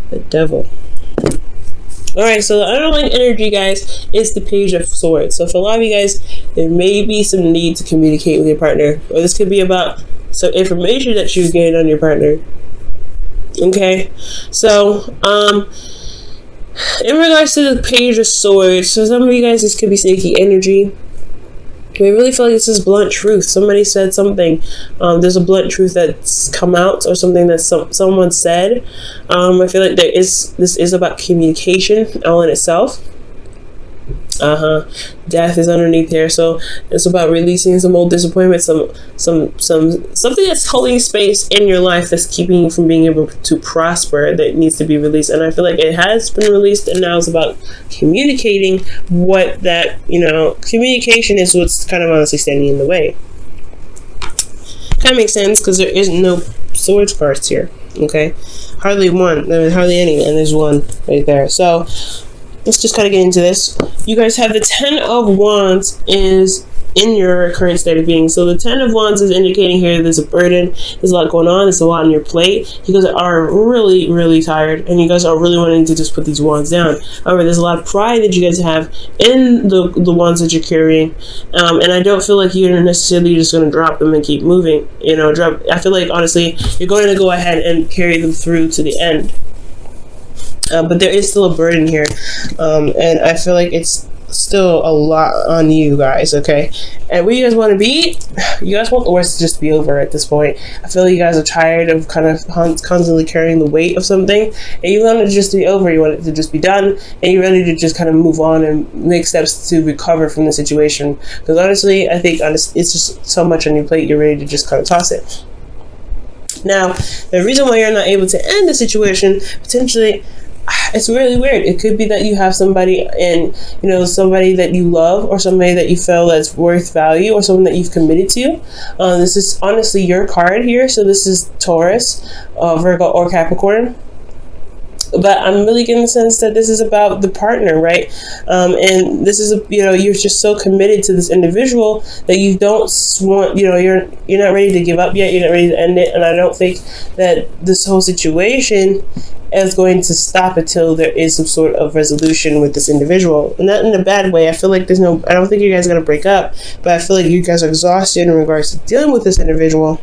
The Devil. Alright, so the underlying energy, guys, is the Page of Swords. So for a lot of you guys, there may be some need to communicate with your partner. Or this could be about some information that you gain on your partner. Okay? So, in regards to the Page of Swords, so some of you guys, this could be sneaky energy. I really feel like this is blunt truth. Somebody said something. There's a blunt truth that's come out, or something that someone said. I feel like this is about communication all in itself. Death is underneath here, so it's about releasing some old disappointment, something that's holding space in your life that's keeping you from being able to prosper, that needs to be released. And I feel like it has been released, and now it's about communicating what that, communication is what's kind of honestly standing in the way. Kind of makes sense, because there is no swords cards here. Okay, hardly one, hardly any, and there's one right there. So let's just kind of get into this. You guys have the 10 of Wands is in your current state of being. So the 10 of Wands is indicating here there's a burden, there's a lot going on, there's a lot on your plate. You guys are really, really tired, and you guys are really wanting to just put these wands down. However, there's a lot of pride that you guys have in the wands that you're carrying, and I don't feel like you're necessarily just going to drop them and keep moving. I feel like, honestly, you're going to go ahead and carry them through to the end. But there is still a burden here, and I feel like it's still a lot on you guys, okay? And where you guys want to be, you guys want the worst to just be over at this point. I feel like you guys are tired of kind of constantly carrying the weight of something, and you want it to just be over, you want it to just be done, and you're ready to just kind of move on and make steps to recover from the situation. Because honestly, I think it's just so much on your plate, you're ready to just kind of toss it. Now, the reason why you're not able to end the situation, potentially, it's really weird. It could be that you have somebody, and somebody that you love, or somebody that you feel that's worth value, or someone that you've committed to. This is honestly your card here, so this is Taurus, Virgo, or Capricorn. But I'm really getting the sense that this is about the partner, right? And this is you're just so committed to this individual that you don't want, you're not ready to give up yet. You're not ready to end it, and I don't think that this whole situation is going to stop until there is some sort of resolution with this individual. Not in a bad way. I feel like I don't think you guys are going to break up, but I feel like you guys are exhausted in regards to dealing with this individual,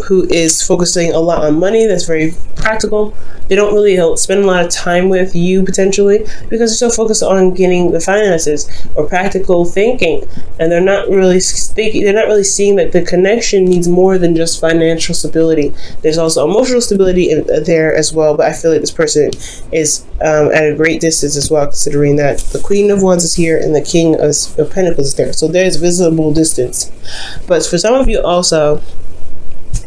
who is focusing a lot on money. That's very practical. They don't really spend a lot of time with you, potentially, because they're so focused on getting the finances or practical thinking, and they're not really thinking. They're not really seeing that the connection needs more than just financial stability. There's also emotional stability there as well. But I feel like this person is at a great distance as well, considering that the Queen of Wands is here and the King of Pentacles is there. So there's visible distance. But for some of you also,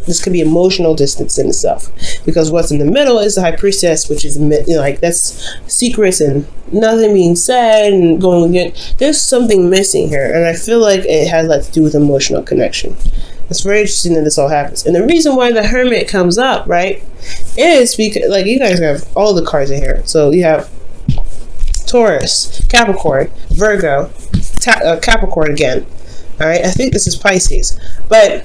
this could be emotional distance in itself, because what's in the middle is the High Priestess, which is like that's secrets and nothing being said and going again. There's something missing here, and I feel like it has a lot to do with emotional connection. It's very interesting that this all happens, and the reason why the Hermit comes up, right, is because like you guys have all the cards in here. So you have Taurus, Capricorn, Virgo, Capricorn again. All right, I think this is Pisces, but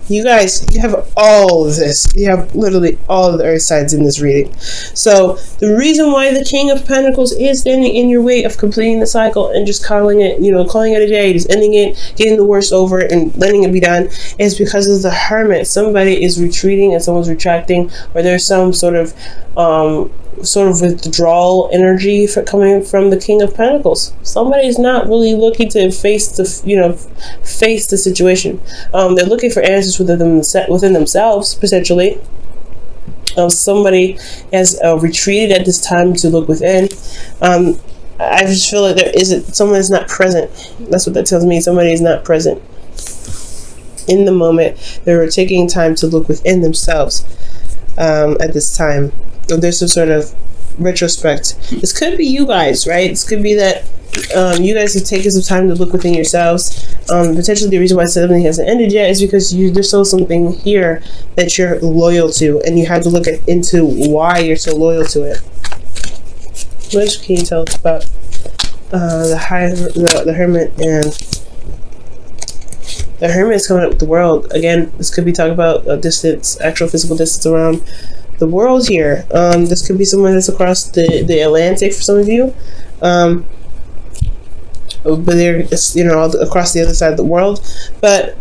you guys, you have all of this. You have literally all of the earth signs in this reading. So the reason why the King of Pentacles is standing in your way of completing the cycle and just calling it a day, just ending it, getting the worst over it, and letting it be done, is because of the Hermit. Somebody is retreating and someone's retracting, or there's some sort of withdrawal energy coming from the King of Pentacles. Somebody's not really looking to face the situation. They're looking for answers within themselves, potentially. Somebody has retreated at this time to look within. I just feel like someone is not present. That's what that tells me. Somebody is not present in the moment. They're taking time to look within themselves at this time. There's some sort of retrospect. This could be you guys, right? This could be that you guys have taken some time to look within yourselves. Potentially the reason why something hasn't ended yet is because there's still something here that you're loyal to, and you have to look into why you're so loyal to it. What else can you tell us about the Hermit? And the Hermit is coming up with the World again. This could be talking about a distance, actual physical distance around the world here. This could be someone that's across the Atlantic for some of you. But they're, you know, across the other side of the world. But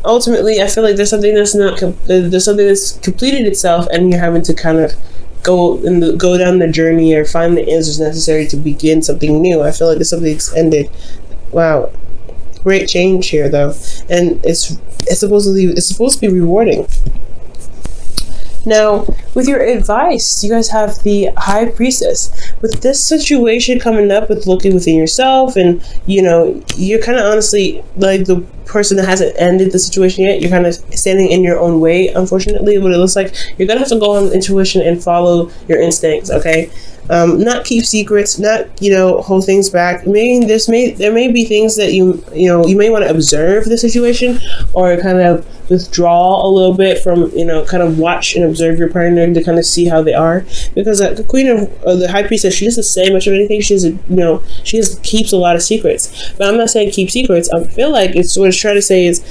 ultimately, I feel like there's something that's there's something that's completed itself, and you're having to kind of go down the journey or find the answers necessary to begin something new. I feel like there's something that's ended. Wow, great change here though, and it's supposed to be rewarding. Now, with your advice, you guys have the High Priestess. With this situation coming up with looking within yourself, and, you know, you're kind of honestly like the person that hasn't ended the situation yet. You're kind of standing in your own way, unfortunately. What it looks like, you're going to have to go on intuition and follow your instincts, okay? Not keep secrets, not, you know, hold things back. Maybe there may be things that you may want to observe the situation, or kind of withdraw a little bit from, you know, kind of watch and observe your partner to kind of see how they are, because the Queen of the High Priestess, she doesn't say much of anything. She just keeps a lot of secrets. But I'm not saying keep secrets. I feel like it's what it's trying to say is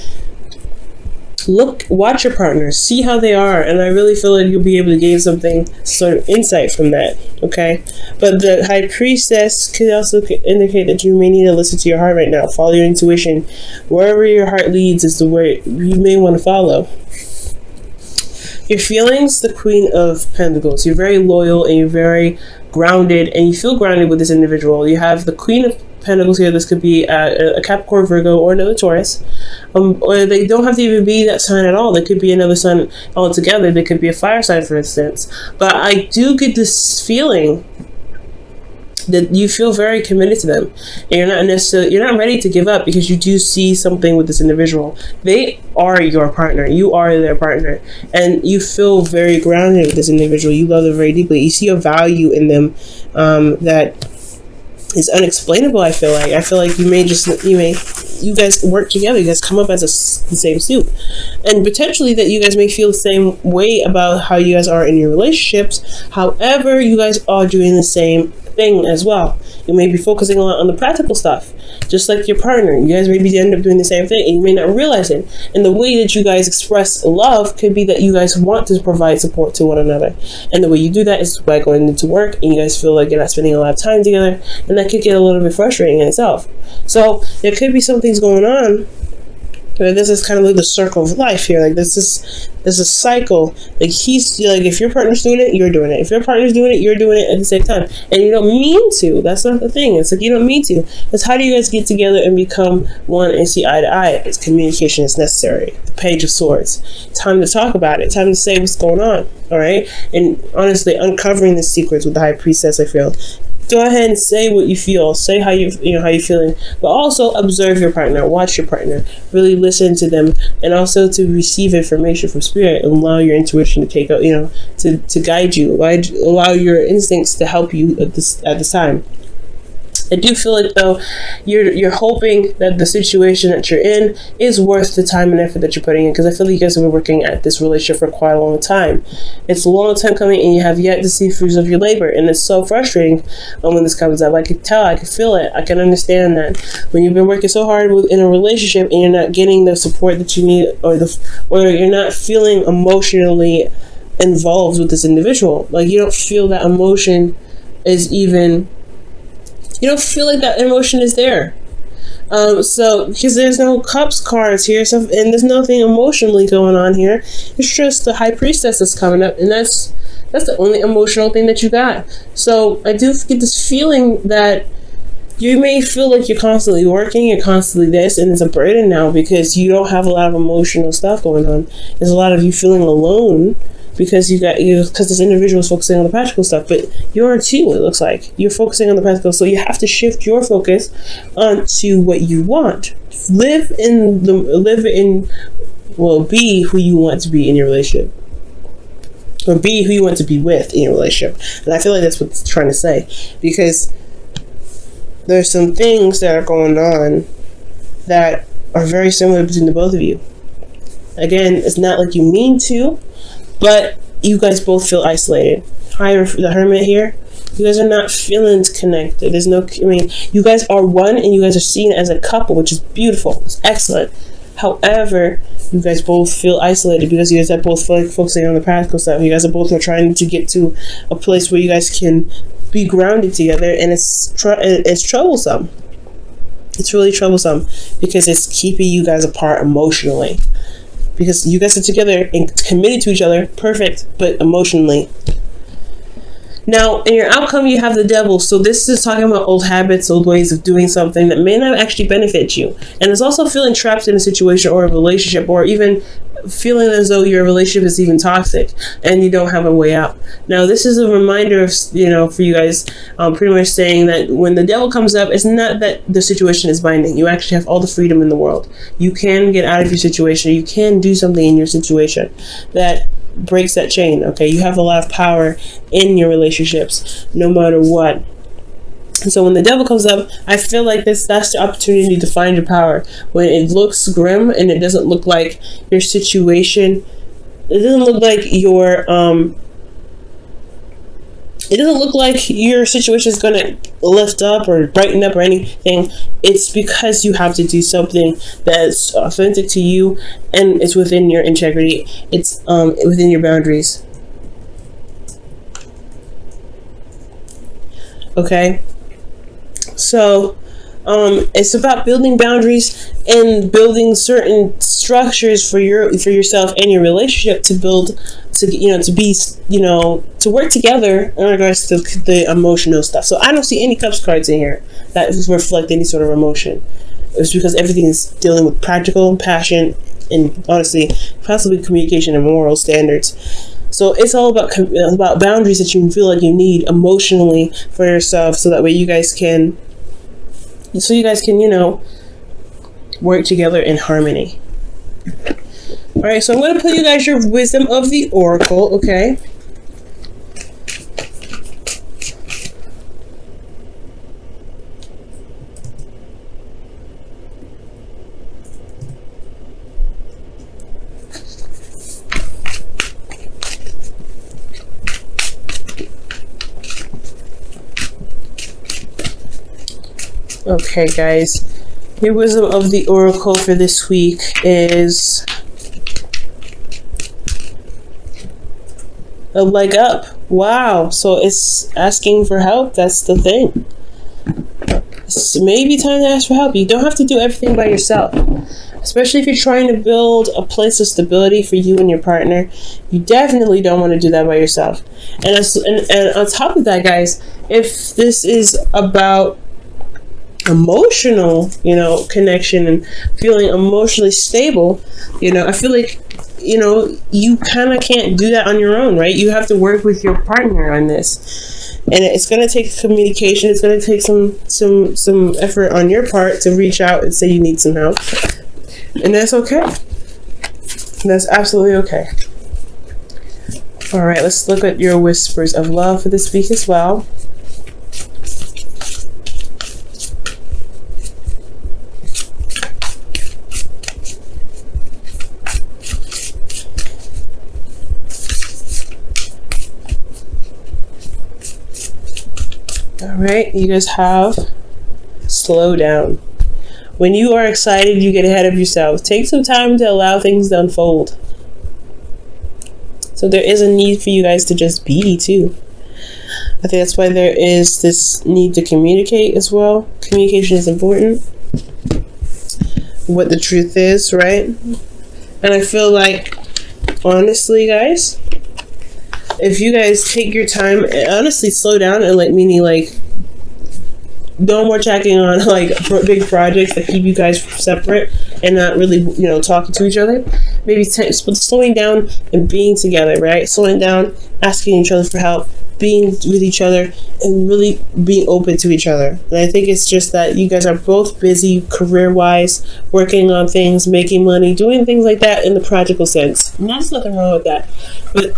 watch your partner, see how they are, and I really feel like you'll be able to gain something, sort of insight from that, okay? But the High Priestess could also indicate that you may need to listen to your heart right now, follow your intuition. Wherever your heart leads is the way you may want to follow. Your feelings, the Queen of Pentacles. You're very loyal and you're very grounded, and you feel grounded with this individual. You have the Queen of Pentacles here. This could be a Capricorn, Virgo, or another Taurus, or they don't have to even be that sign at all. They could be another sign altogether. They could be a fire sign, for instance. But I do get this feeling that you feel very committed to them, and you're not ready to give up, because you do see something with this individual. They are your partner, you are their partner, and you feel very grounded with this individual. You love them very deeply. You see a value in them that is unexplainable. I feel like you guys work together, you guys come up as the same suit, and potentially that you guys may feel the same way about how you guys are in your relationships. However, you guys are doing the same thing as well. You may be focusing a lot on the practical stuff, just like your partner. You guys maybe end up doing the same thing, and you may not realize it. And the way that you guys express love could be that you guys want to provide support to one another, and the way you do that is by going into work, and you guys feel like you're not spending a lot of time together, and that could get a little bit frustrating in itself. So there could be some things going on. This is kind of like the circle of life here. Like there's a cycle. Like if your partner's doing it, you're doing it. If your partner's doing it, you're doing it at the same time. And you don't mean to. That's not the thing. It's like you don't mean to. It's how do you guys get together and become one and see eye to eye? It's communication is necessary. The Page of Swords. Time to talk about it. Time to say what's going on. All right. And honestly, uncovering the secrets with the High Priestess, I feel. Go ahead and say what you feel. Say how you're feeling, but also observe your partner, watch your partner, really listen to them, and also to receive information from spirit and allow your intuition to take out, to guide you. Allow your instincts to help you at this time. I do feel like though you're hoping that the situation that you're in is worth the time and effort that you're putting in, because I feel like you guys have been working at this relationship for quite a long time. It's a long time coming, and you have yet to see fruits of your labor, and it's so frustrating when this comes up. I could tell, I could feel it, I can understand that when you've been working so hard in a relationship and you're not getting the support that you need, or you're not feeling emotionally involved with this individual. Like you don't feel that emotion is even. You don't feel like that emotion is there. So, because there's no Cups cards here, so, and there's nothing emotionally going on here. It's just the High Priestess that's coming up, and that's the only emotional thing that you got. So, I do get this feeling that you may feel like you're constantly working, you're constantly this, and it's a burden now because you don't have a lot of emotional stuff going on. There's a lot of you feeling alone, because because this individual is focusing on the practical stuff, but you're too, it looks like you're focusing on the practical, so you have to shift your focus onto what you want. Be who you want to be in your relationship, or be who you want to be with in your relationship. And I feel like that's what it's trying to say, because there's some things that are going on that are very similar between the both of you. Again, it's not like you mean to, but you guys both feel isolated. The Hermit here, you guys are not feeling connected. You guys are one, and you guys are seen as a couple, which is beautiful. It's excellent. However, you guys both feel isolated because you guys are both focusing on the practical stuff. You guys are both trying to get to a place where you guys can be grounded together, and it's troublesome. It's really troublesome because it's keeping you guys apart emotionally. Because you guys are together and committed to each other, perfect, but emotionally. Now, in your outcome, you have the devil. So this is talking about old habits, old ways of doing something that may not actually benefit you. And it's also feeling trapped in a situation or a relationship, or even feeling as though your relationship is even toxic and you don't have a way out. Now, this is a reminder of, for you guys, pretty much saying that when the devil comes up, it's not that the situation is binding. You actually have all the freedom in the world. You can get out of your situation. You can do something in your situation that breaks that chain. Okay, you have a lot of power in your relationships no matter what. And so when the devil comes up, I feel like that's the opportunity to find your power. When it looks grim and it doesn't look like your situation, it doesn't look like your situation is going to lift up or brighten up or anything. It's because you have to do something that's authentic to you and it's within your integrity. It's within your boundaries. Okay? So it's about building boundaries and building certain structures for yourself and your relationship to build, to work together in regards to the emotional stuff. So I don't see any cups cards in here that reflect any sort of emotion. It's because everything is dealing with practical passion and honestly possibly communication and moral standards. So it's all about boundaries that you feel like you need emotionally for yourself, so that way you guys can work together in harmony. All right, so I'm going to put you guys your wisdom of the oracle, okay? Okay, guys, your wisdom of the oracle for this week is a leg up. Wow, so it's asking for help. That's the thing. It's maybe time to ask for help. You don't have to do everything by yourself, especially if you're trying to build a place of stability for you and your partner. You definitely don't want to do that by yourself. And on top of that, guys, if this is about emotional, connection and feeling emotionally stable, I feel like, you kind of can't do that on your own, right? You have to work with your partner on this, and it's going to take communication. It's going to take some effort on your part to reach out and say you need some help, and that's okay. That's absolutely okay. All right, let's look at your whispers of love for this week as well. Alright, you guys have slow down. When you are excited, you get ahead of yourself. Take some time to allow things to unfold. So there is a need for you guys to just be too. I think that's why there is this need to communicate as well. Communication is important. What the truth is, right? And I feel like, honestly, guys, if you guys take your time and honestly slow down and no more checking on big projects that keep you guys separate and not really talking to each other. Maybe slowing down and being together, right? Slowing down, asking each other for help, being with each other, and really being open to each other. And I think it's just that you guys are both busy career-wise, working on things, making money, doing things like that in the practical sense. And there's nothing wrong with that, but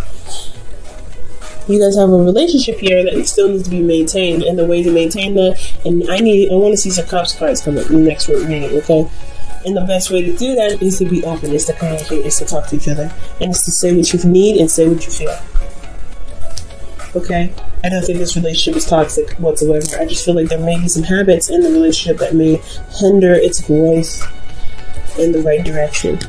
you guys have a relationship here that still needs to be maintained, and the way to maintain that, and I want to see some cups cards come up in the next reading, okay? And the best way to do that is to be open, is to communicate, is to talk to each other, and it's to say what you need and say what you feel. Okay? I don't think this relationship is toxic whatsoever. I just feel like there may be some habits in the relationship that may hinder its growth. in the right direction.